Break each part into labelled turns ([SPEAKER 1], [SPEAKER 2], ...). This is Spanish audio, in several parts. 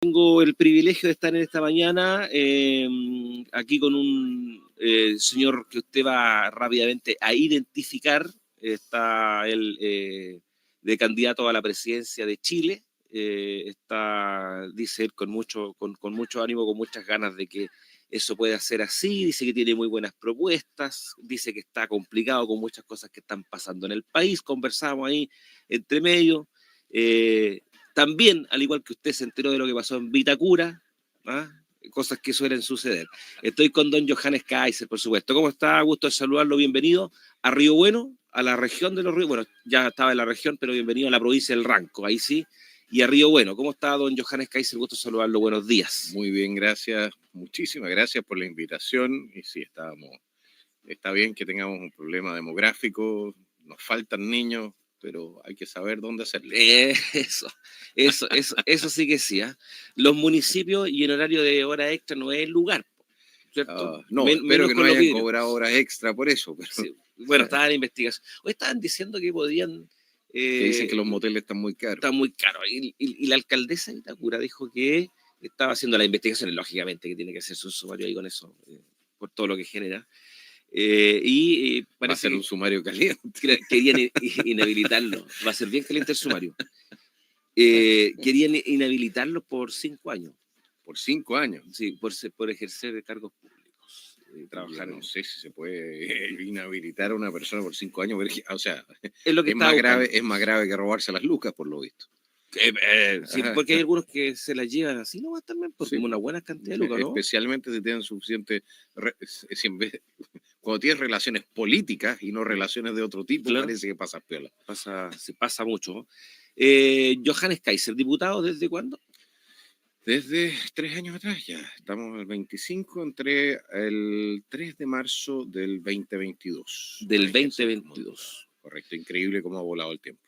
[SPEAKER 1] Tengo el privilegio de estar en esta mañana aquí con un señor que usted va rápidamente a identificar. Está él de candidato a la presidencia de Chile. Dice él con mucho ánimo, con muchas ganas de que eso pueda ser así. Dice que tiene muy buenas propuestas. Dice que está complicado con muchas cosas que están pasando en el país. Conversamos ahí entre medio. También, al igual que usted, se enteró de lo que pasó en Vitacura, ¿ah? Cosas que suelen suceder. Estoy con don Johannes Kaiser, por supuesto. ¿Cómo está? Gusto de saludarlo. Bienvenido a Río Bueno, a la región de los Ríos. Bueno, ya estaba en la región, pero bienvenido a la provincia del Ranco, ahí sí. Y a Río Bueno. ¿Cómo está don Johannes Kaiser? Gusto de saludarlo. Buenos días.
[SPEAKER 2] Muy bien, gracias. Muchísimas gracias por la invitación. Y sí, está bien que tengamos un problema demográfico, nos faltan niños, pero hay que saber dónde hacerlo.
[SPEAKER 1] Eso sí que sí. ¿Eh? Los municipios y en horario de hora extra no es el lugar, ¿cierto?
[SPEAKER 2] No, espero que no hayan cobrado horas extra por eso. Pero...
[SPEAKER 1] Sí. Bueno, estaban en investigación. Hoy estaban diciendo que podían...
[SPEAKER 2] que dicen que los moteles están muy caros.
[SPEAKER 1] Están muy caros. Y la alcaldesa de Itacura dijo que estaba haciendo la investigación, lógicamente que tiene que hacer su sumario ahí con eso, por todo lo que genera.
[SPEAKER 2] Va a ser un sumario caliente.
[SPEAKER 1] Querían inhabilitarlo. Va a ser bien caliente el sumario. Querían inhabilitarlo por 5 años.
[SPEAKER 2] ¿Por 5 años?
[SPEAKER 1] Sí, por ejercer cargos públicos.
[SPEAKER 2] Trabajar. Yo no sé si se puede inhabilitar a una persona por 5 años. O sea,
[SPEAKER 1] es
[SPEAKER 2] más grave que robarse las lucas, por lo visto.
[SPEAKER 1] Sí, porque hay algunos que se las llevan así, no va a estar bien, porque sí, una buena cantidad de lucas, ¿no?
[SPEAKER 2] Especialmente si tienen suficiente... Cuando tienes relaciones políticas y no relaciones de otro tipo, claro, parece que pasas piola.
[SPEAKER 1] Se pasa mucho. Johannes Kaiser, ¿diputado desde cuándo?
[SPEAKER 2] Desde 3 años atrás ya. Estamos en el 25, entré el 3 de marzo del 2022.
[SPEAKER 1] Del 2022.
[SPEAKER 2] Correcto, increíble cómo ha volado el tiempo.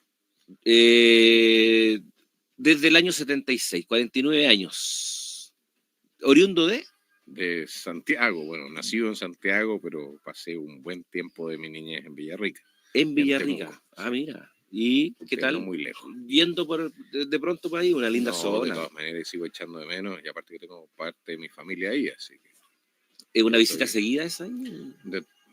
[SPEAKER 1] Desde el año 76, 49 años. ¿Oriundo de?
[SPEAKER 2] De Santiago, bueno, nacido en Santiago, pero pasé un buen tiempo de mi niñez en Villarrica.
[SPEAKER 1] En Villarrica, mira. ¿Y qué tal?
[SPEAKER 2] No muy lejos.
[SPEAKER 1] Viendo de pronto por ahí una linda zona.
[SPEAKER 2] De todas maneras sigo echando de menos, y aparte que tengo parte de mi familia ahí, así que...
[SPEAKER 1] ¿Es una visita seguida esa?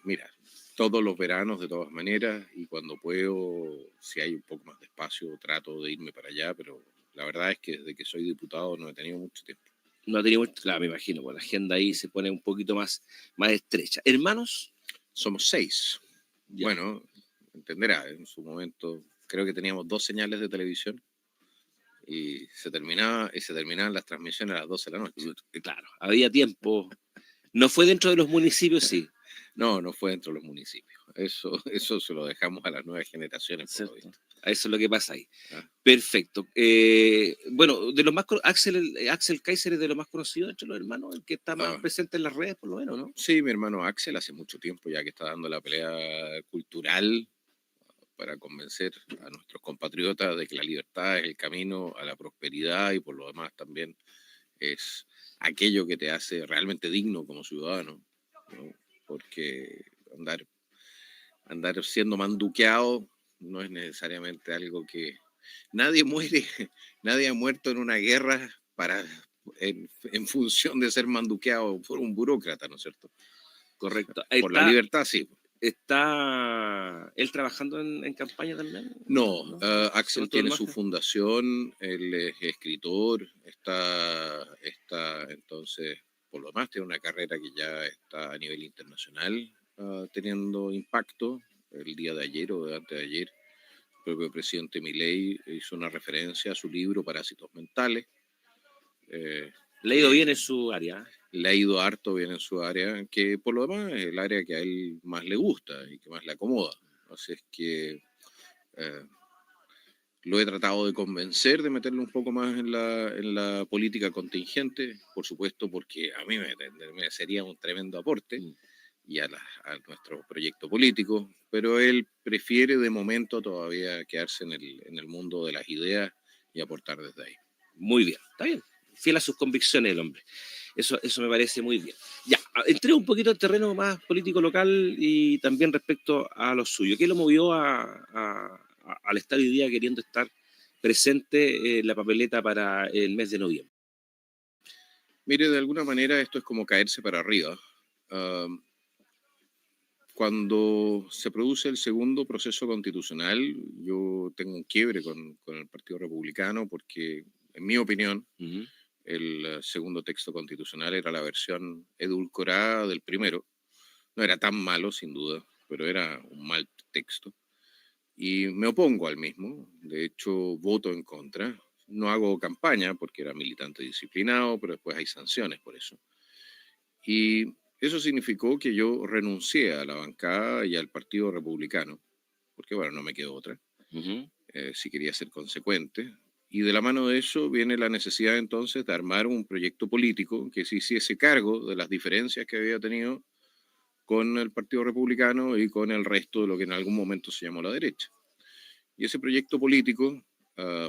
[SPEAKER 2] Mira, todos los veranos de todas maneras, y cuando puedo, si hay un poco más de espacio, trato de irme para allá, pero la verdad es que desde que soy diputado no he tenido mucho tiempo.
[SPEAKER 1] No tenemos, claro, me imagino, pues la agenda ahí se pone un poquito más estrecha. ¿Hermanos?
[SPEAKER 2] Somos 6. Ya. Bueno, entenderá, en su momento creo que teníamos 2 señales de televisión y se terminaban las transmisiones a las 12 de la noche.
[SPEAKER 1] Claro, había tiempo. ¿No fue dentro de los municipios? Sí.
[SPEAKER 2] No fue dentro de los municipios. Eso se lo dejamos a las nuevas generaciones, por lo visto.
[SPEAKER 1] Eso es lo que pasa ahí. Perfecto. Bueno, de los más Axel Kaiser es de los más conocidos entre los hermanos, el que está más presente en las redes, por lo menos, ¿no?
[SPEAKER 2] Sí, mi hermano Axel hace mucho tiempo ya que está dando la pelea cultural para convencer a nuestros compatriotas de que la libertad es el camino a la prosperidad y por lo demás también es aquello que te hace realmente digno como ciudadano, ¿no? Porque andar siendo manduqueado no es necesariamente algo que... Nadie ha muerto en una guerra en función de ser manduqueado por un burócrata, ¿no es cierto?
[SPEAKER 1] Correcto.
[SPEAKER 2] Por la libertad, sí.
[SPEAKER 1] ¿Está él trabajando en campaña también?
[SPEAKER 2] No, Axel tiene su fundación, él es escritor, está entonces, por lo demás, tiene una carrera que ya está a nivel internacional teniendo impacto. El día de ayer o de antes de ayer, el propio presidente Milei hizo una referencia a su libro Parásitos Mentales.
[SPEAKER 1] Le ha ido bien en su área.
[SPEAKER 2] Le ha ido harto bien en su área, que por lo demás es el área que a él más le gusta y que más le acomoda. Así es que lo he tratado de convencer de meterlo un poco más en la política contingente, por supuesto, porque a mí me sería un tremendo aporte y a nuestro proyecto político, pero él prefiere de momento todavía quedarse en el mundo de las ideas y aportar desde ahí.
[SPEAKER 1] Muy bien, está bien. Fiel a sus convicciones el hombre. Eso me parece muy bien. Ya, entré un poquito al terreno más político local y también respecto a lo suyo. ¿Qué lo movió al estar hoy día queriendo estar presente en la papeleta para el mes de noviembre?
[SPEAKER 2] Mire, de alguna manera esto es como caerse para arriba. Ah, Cuando se produce el segundo proceso constitucional, yo tengo un quiebre con el Partido Republicano porque, en mi opinión,
[SPEAKER 1] Ujú.
[SPEAKER 2] el segundo texto constitucional era la versión edulcorada del primero. No era tan malo, sin duda, pero era un mal texto. Y me opongo al mismo. De hecho, voto en contra. No hago campaña porque era militante disciplinado, pero después hay sanciones por eso. Y eso significó que yo renuncié a la bancada y al Partido Republicano, porque bueno, no me quedó otra,
[SPEAKER 1] Ujú.
[SPEAKER 2] si quería ser consecuente. Y de la mano de eso viene la necesidad entonces de armar un proyecto político que se hiciese cargo de las diferencias que había tenido con el Partido Republicano y con el resto de lo que en algún momento se llamó la derecha. Y ese proyecto político,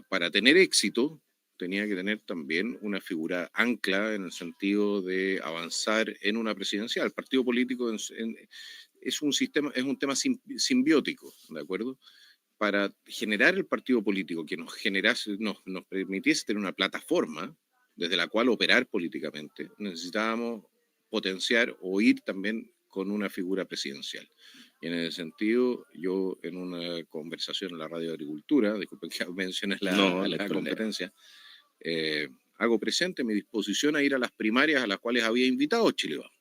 [SPEAKER 2] para tener éxito, tenía que tener también una figura ancla en el sentido de avanzar en una presidencial. El partido político es un sistema, es un tema simbiótico, ¿de acuerdo? Para generar el partido político que nos generase, nos permitiese tener una plataforma desde la cual operar políticamente, necesitábamos potenciar o ir también con una figura presidencial. Y en ese sentido, yo en una conversación en la Radio Agricultura, disculpen que menciones
[SPEAKER 1] No, no hay
[SPEAKER 2] la
[SPEAKER 1] problema.
[SPEAKER 2] competencia, eh, hago presente mi disposición a ir a las primarias a las cuales había invitado Chile Vamos.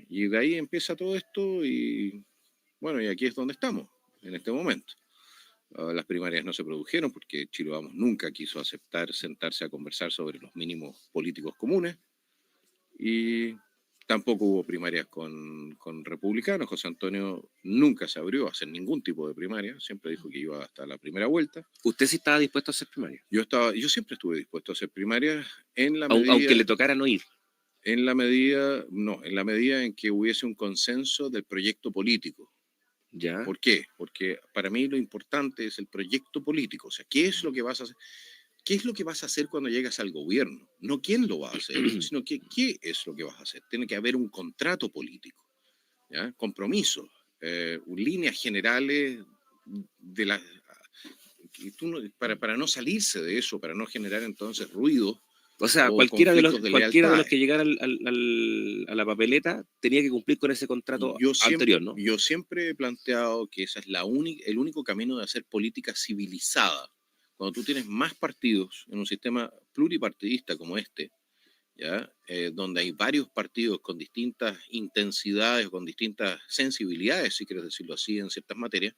[SPEAKER 2] Y de ahí empieza todo esto y bueno, y aquí es donde estamos en este momento. Las primarias no se produjeron porque Chile Vamos nunca quiso aceptar sentarse a conversar sobre los mínimos políticos comunes y tampoco hubo primarias con republicanos. José Antonio nunca se abrió a hacer ningún tipo de primaria, siempre dijo que iba hasta la primera vuelta.
[SPEAKER 1] ¿Usted sí estaba dispuesto a hacer primaria?
[SPEAKER 2] Yo siempre estuve dispuesto a hacer primarias
[SPEAKER 1] Aunque le tocara no ir.
[SPEAKER 2] en la medida, no, en la medida en que hubiese un consenso del proyecto político.
[SPEAKER 1] Ya.
[SPEAKER 2] ¿Por qué? Porque para mí lo importante es el proyecto político, o sea, ¿qué es lo que vas a hacer? ¿Qué es lo que vas a hacer cuando llegas al gobierno? No quién lo va a hacer, sino que qué es lo que vas a hacer. Tiene que haber un contrato político, ¿ya? Compromisos, líneas generales de la, para no salirse de eso, para no generar entonces ruido
[SPEAKER 1] O sea,
[SPEAKER 2] o conflictos de
[SPEAKER 1] cualquiera de los
[SPEAKER 2] lealtades.
[SPEAKER 1] que llegaran a la papeleta tenía que cumplir con ese contrato anterior, ¿no?
[SPEAKER 2] Yo siempre he planteado que esa es el único camino de hacer política civilizada. Cuando tú tienes más partidos en un sistema pluripartidista como este, ¿ya? Donde hay varios partidos con distintas intensidades, con distintas sensibilidades, si quieres decirlo así, en ciertas materias,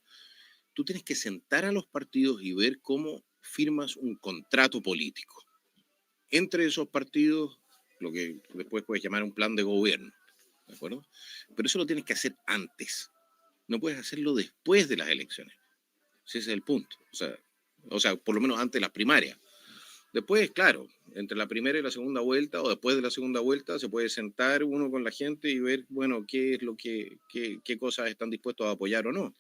[SPEAKER 2] tú tienes que sentar a los partidos y ver cómo firmas un contrato político. Entre esos partidos, lo que después puedes llamar un plan de gobierno, ¿de acuerdo? Pero eso lo tienes que hacer antes. No puedes hacerlo después de las elecciones. Ese es el punto. O sea, por lo menos antes de las primarias. Después, claro, entre la primera y la segunda vuelta o después de la segunda vuelta se puede sentar uno con la gente y ver, bueno, qué es lo qué cosas están dispuestos a apoyar o no.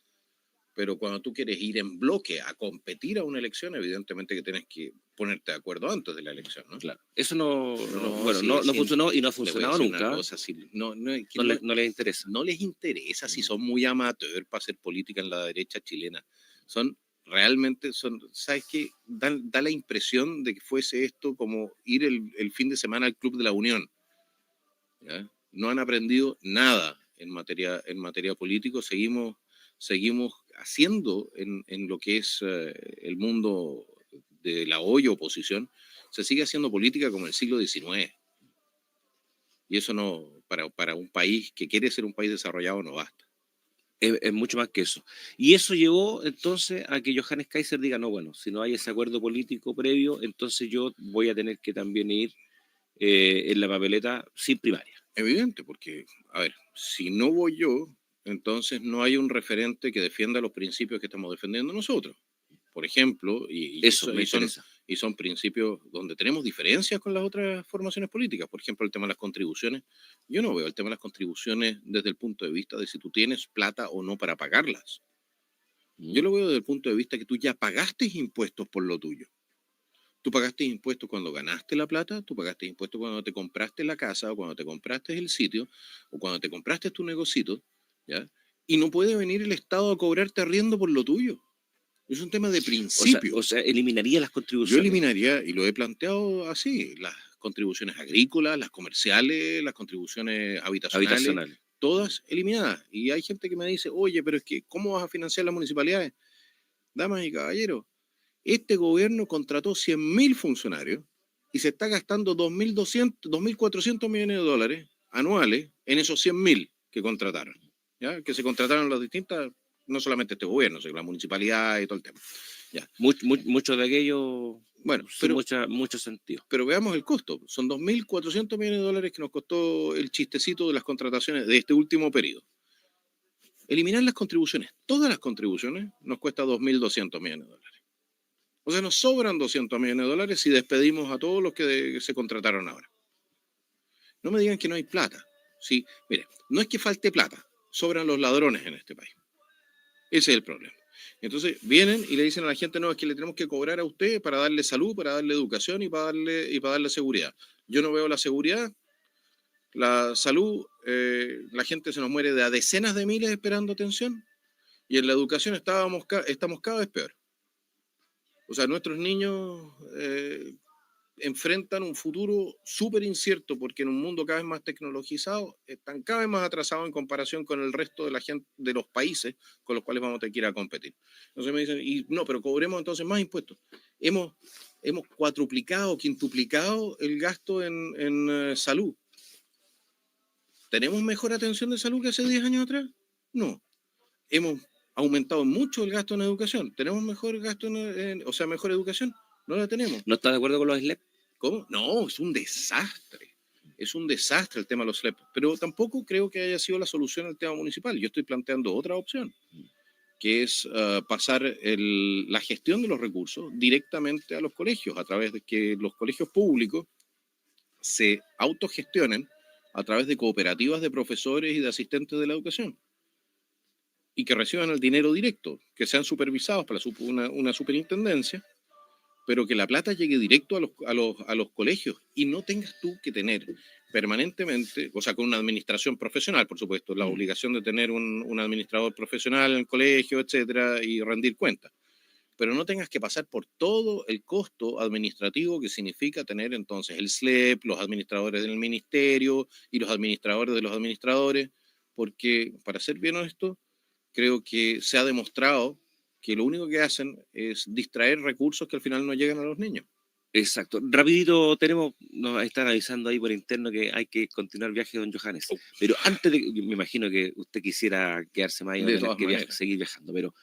[SPEAKER 2] Pero cuando tú quieres ir en bloque a competir a una elección, evidentemente que tienes que ponerte de acuerdo antes de la elección, ¿no?
[SPEAKER 1] Claro. Eso no,
[SPEAKER 2] No,
[SPEAKER 1] bueno,
[SPEAKER 2] sí,
[SPEAKER 1] no
[SPEAKER 2] sí,
[SPEAKER 1] funcionó y no ha
[SPEAKER 2] le voy a
[SPEAKER 1] funcionado
[SPEAKER 2] decir una
[SPEAKER 1] nunca.
[SPEAKER 2] cosa, si, que
[SPEAKER 1] No les interesa.
[SPEAKER 2] no les interesa si son muy amateur para hacer política en la derecha chilena. Son realmente, ¿sabes qué? Da la impresión de que fuese esto como ir el fin de semana al Club de la Unión, ¿ya? No han aprendido nada en materia político, seguimos haciendo en lo que es el mundo de la hoy oposición, se sigue haciendo política como el siglo XIX. Y eso no, para un país que quiere ser un país desarrollado no basta.
[SPEAKER 1] Es mucho más que eso. Y eso llevó entonces a que Johannes Kaiser diga, no, bueno, si no hay ese acuerdo político previo, entonces yo voy a tener que también ir en la papeleta sin primaria.
[SPEAKER 2] Evidente, porque, a ver, si no voy yo, entonces no hay un referente que defienda los principios que estamos defendiendo nosotros. Por ejemplo,
[SPEAKER 1] Eso me interesa.
[SPEAKER 2] y son principios donde tenemos diferencias con las otras formaciones políticas. Por ejemplo, el tema de las contribuciones. Yo no veo el tema de las contribuciones desde el punto de vista de si tú tienes plata o no para pagarlas. Yo lo veo desde el punto de vista que tú ya pagaste impuestos por lo tuyo. Tú pagaste impuestos cuando ganaste la plata, tú pagaste impuestos cuando te compraste la casa o cuando te compraste el sitio o cuando te compraste tu negocito, ¿ya? Y no puede venir el Estado a cobrarte arriendo por lo tuyo. Es un tema de principio.
[SPEAKER 1] O sea, eliminaría las
[SPEAKER 2] Yo
[SPEAKER 1] contribuciones.
[SPEAKER 2] eliminaría, y lo he planteado así, las contribuciones agrícolas, las comerciales, las contribuciones habitacionales,
[SPEAKER 1] Habitacional.
[SPEAKER 2] todas eliminadas. Y hay gente que me dice, oye, pero es que, ¿cómo vas a financiar las municipalidades? Damas y caballeros, este gobierno contrató 100.000 funcionarios y se está gastando 2.200, 2.400 millones de dólares anuales en esos 100.000 que contrataron, ¿ya? Que se contrataron las distintas, no solamente este gobierno, sino la municipalidad y todo el tema. Ya.
[SPEAKER 1] Muchos de aquellos,
[SPEAKER 2] bueno,
[SPEAKER 1] sin mucho sentido.
[SPEAKER 2] Pero veamos el costo. Son 2.400 millones de dólares que nos costó el chistecito de las contrataciones de este último periodo. Eliminar las contribuciones, todas las contribuciones, nos cuesta 2.200 millones de dólares. O sea, nos sobran 200 millones de dólares si despedimos a todos los que se contrataron ahora. No me digan que no hay plata. Sí, mire, no es que falte plata, sobran los ladrones en este país. Ese es el problema. Entonces vienen y le dicen a la gente, no, es que le tenemos que cobrar a usted para darle salud, para darle educación y para darle seguridad. Yo no veo la seguridad, la salud, la gente se nos muere de a decenas de miles esperando atención, y en la educación estamos cada vez peor. O sea, nuestros niños enfrentan un futuro súper incierto porque en un mundo cada vez más tecnologizado están cada vez más atrasados en comparación con el resto de la gente de los países con los cuales vamos a tener que ir a competir. Entonces me dicen, y no, pero cobremos entonces más impuestos. Hemos cuatruplicado, quintuplicado el gasto en salud. ¿Tenemos mejor atención de salud que hace 10 años atrás? No. Hemos aumentado mucho el gasto en educación. ¿Tenemos mejor gasto mejor educación? No la tenemos.
[SPEAKER 1] ¿No estás de acuerdo con los SLEP?
[SPEAKER 2] ¿Cómo? No, es un desastre. Es un desastre el tema de los SLEP. Pero tampoco creo que haya sido la solución al tema municipal. Yo estoy planteando otra opción, que es pasar la gestión de los recursos directamente a los colegios, a través de que los colegios públicos se autogestionen a través de cooperativas de profesores y de asistentes de la educación, y que reciban el dinero directo, que sean supervisados por una superintendencia, pero que la plata llegue directo a los colegios y no tengas tú que tener permanentemente, o sea, con una administración profesional, por supuesto, la obligación de tener un administrador profesional en el colegio, etcétera, y rendir cuentas, pero no tengas que pasar por todo el costo administrativo que significa tener entonces el SLEP, los administradores del ministerio y los administradores de los administradores, porque, para ser bien honesto, creo que se ha demostrado que lo único que hacen es distraer recursos que al final no llegan a los niños.
[SPEAKER 1] Exacto. Rapidito, nos están avisando ahí por interno que hay que continuar el viaje de don Johannes. Pero antes me imagino que usted quisiera quedarse más y no tener que seguir viajando, pero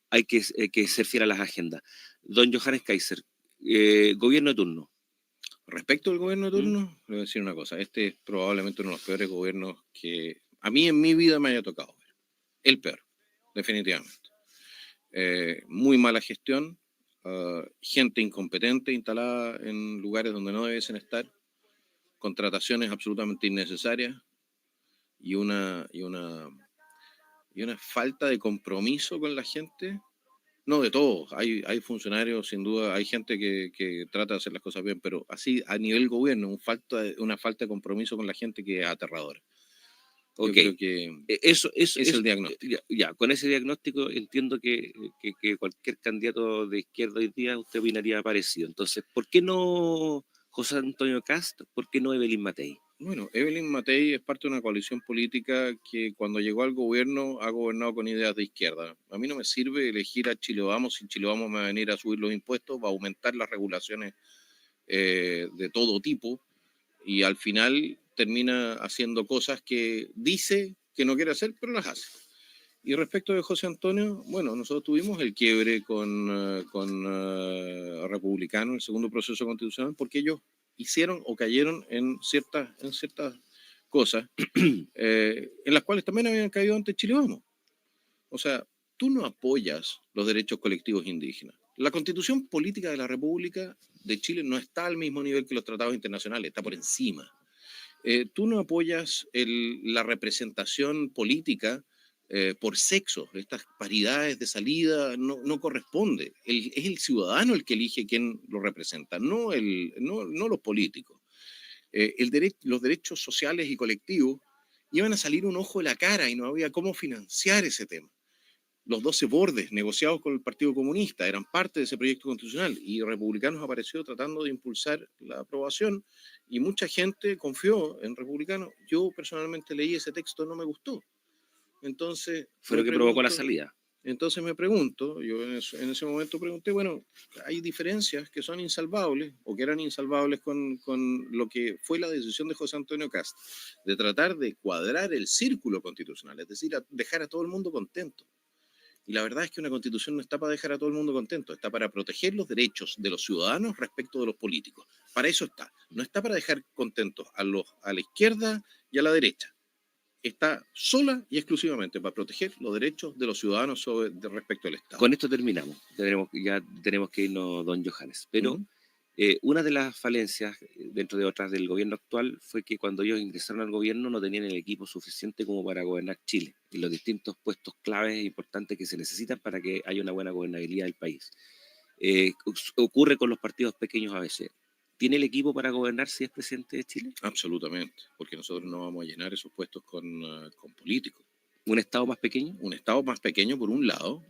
[SPEAKER 1] hay que ser fiel a las agendas. Don Johannes Kaiser, gobierno de turno.
[SPEAKER 2] Respecto al gobierno de turno, le voy a decir una cosa. Este es probablemente uno de los peores gobiernos que a mí en mi vida me haya tocado ver. El peor, definitivamente. Muy mala gestión, gente incompetente instalada en lugares donde no debiesen estar, contrataciones absolutamente innecesarias y una falta de compromiso con la gente. No de todos, hay funcionarios, sin duda, hay gente que trata de hacer las cosas bien, pero así a nivel gobierno, una falta de compromiso con la gente que es aterradora. Yo creo que
[SPEAKER 1] eso
[SPEAKER 2] es el diagnóstico.
[SPEAKER 1] Ya, con ese diagnóstico entiendo que cualquier candidato de izquierda hoy día usted opinaría parecido. Entonces, ¿por qué no José Antonio Kast? ¿Por qué no Evelyn Matei?
[SPEAKER 2] Bueno, Evelyn Matei es parte de una coalición política que cuando llegó al gobierno ha gobernado con ideas de izquierda. A mí no me sirve elegir a Chile Vamos si Chile Vamos me va a venir a subir los impuestos, va a aumentar las regulaciones de todo tipo y al final termina haciendo cosas que dice que no quiere hacer, pero las hace. Y respecto de José Antonio, bueno, nosotros tuvimos el quiebre con Republicano, el segundo proceso constitucional, porque ellos hicieron o cayeron en ciertas cosas en las cuales también habían caído ante Chile Vamos. O sea, tú no apoyas los derechos colectivos indígenas. La Constitución Política de la República de Chile no está al mismo nivel que los tratados internacionales, está por encima. Tú no apoyas la representación política por sexo. Estas paridades de salida no corresponde. Es el ciudadano el que elige quién lo representa, no los políticos. Los derechos sociales y colectivos iban a salir un ojo de la cara y no había cómo financiar ese tema. los 12 bordes negociados con el Partido Comunista eran parte de ese proyecto constitucional y Republicanos apareció tratando de impulsar la aprobación y mucha gente confió en Republicanos. Yo personalmente leí ese texto, no me gustó. Entonces
[SPEAKER 1] Fue lo que provocó la salida.
[SPEAKER 2] Entonces me pregunto, yo en ese momento pregunté, bueno, hay diferencias que son insalvables o que eran insalvables con lo que fue la decisión de José Antonio Kast, de tratar de cuadrar el círculo constitucional, es decir, dejar a todo el mundo contento. Y la verdad es que una constitución no está para dejar a todo el mundo contento, está para proteger los derechos de los ciudadanos respecto de los políticos. Para eso está. No está para dejar contentos a la izquierda y a la derecha. Está sola y exclusivamente para proteger los derechos de los ciudadanos respecto al Estado.
[SPEAKER 1] Con esto terminamos. Ya tenemos que irnos, don Johannes. Pero una de las falencias, dentro de otras del gobierno actual, fue que cuando ellos ingresaron al gobierno no tenían el equipo suficiente como para gobernar Chile y los distintos puestos claves e importantes que se necesitan para que haya una buena gobernabilidad del país. Ocurre con los partidos pequeños a veces. ¿Tiene el equipo para gobernar si es presidente de Chile?
[SPEAKER 2] Absolutamente, porque nosotros no vamos a llenar esos puestos con políticos.
[SPEAKER 1] ¿Un Estado más pequeño?
[SPEAKER 2] Un Estado más pequeño por un lado,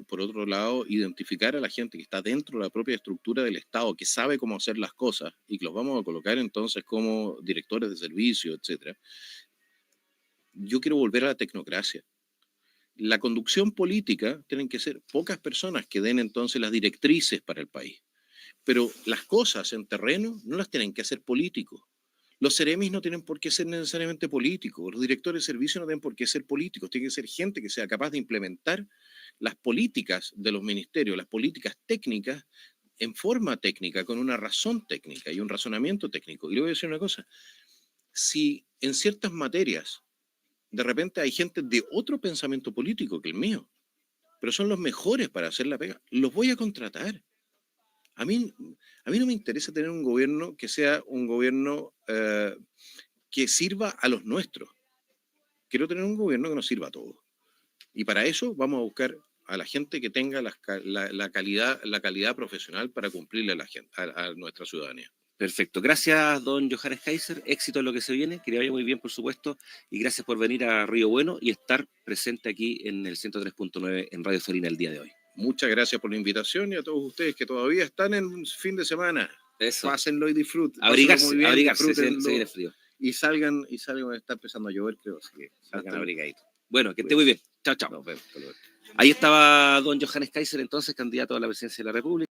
[SPEAKER 2] por otro lado, identificar a la gente que está dentro de la propia estructura del Estado, que sabe cómo hacer las cosas y que los vamos a colocar entonces como directores de servicio, etc. Yo quiero volver a la tecnocracia. La conducción política tienen que ser pocas personas que den entonces las directrices para el país. Pero las cosas en terreno no las tienen que hacer políticos. Los seremis no tienen por qué ser necesariamente políticos. Los directores de servicio no tienen por qué ser políticos. Tiene que ser gente que sea capaz de implementar las políticas de los ministerios, las políticas técnicas, en forma técnica, con una razón técnica y un razonamiento técnico. Y le voy a decir una cosa. Si en ciertas materias de repente hay gente de otro pensamiento político que el mío, pero son los mejores para hacer la pega, los voy a contratar. A mí no me interesa tener un gobierno que sea un gobierno que sirva a los nuestros. Quiero tener un gobierno que nos sirva a todos. Y para eso vamos a buscar a la gente que tenga la calidad profesional para cumplirle a nuestra ciudadanía.
[SPEAKER 1] Perfecto. Gracias, don Johannes Kaiser. Éxito en lo que se viene. Que le vaya muy bien, por supuesto. Y gracias por venir a Río Bueno y estar presente aquí en el 103.9 en Radio Farina el día de hoy.
[SPEAKER 2] Muchas gracias por la invitación y a todos ustedes que todavía están en fin de semana.
[SPEAKER 1] Eso.
[SPEAKER 2] Pásenlo y disfruten.
[SPEAKER 1] Abrigarse, se viene frío.
[SPEAKER 2] Y salgan, está empezando a llover, creo, así que salgan abrigaditos.
[SPEAKER 1] Bueno, que esté muy bien. Chao, chao.
[SPEAKER 2] Nos vemos.
[SPEAKER 1] Ahí estaba don Johannes Kaiser, entonces candidato a la presidencia de la República.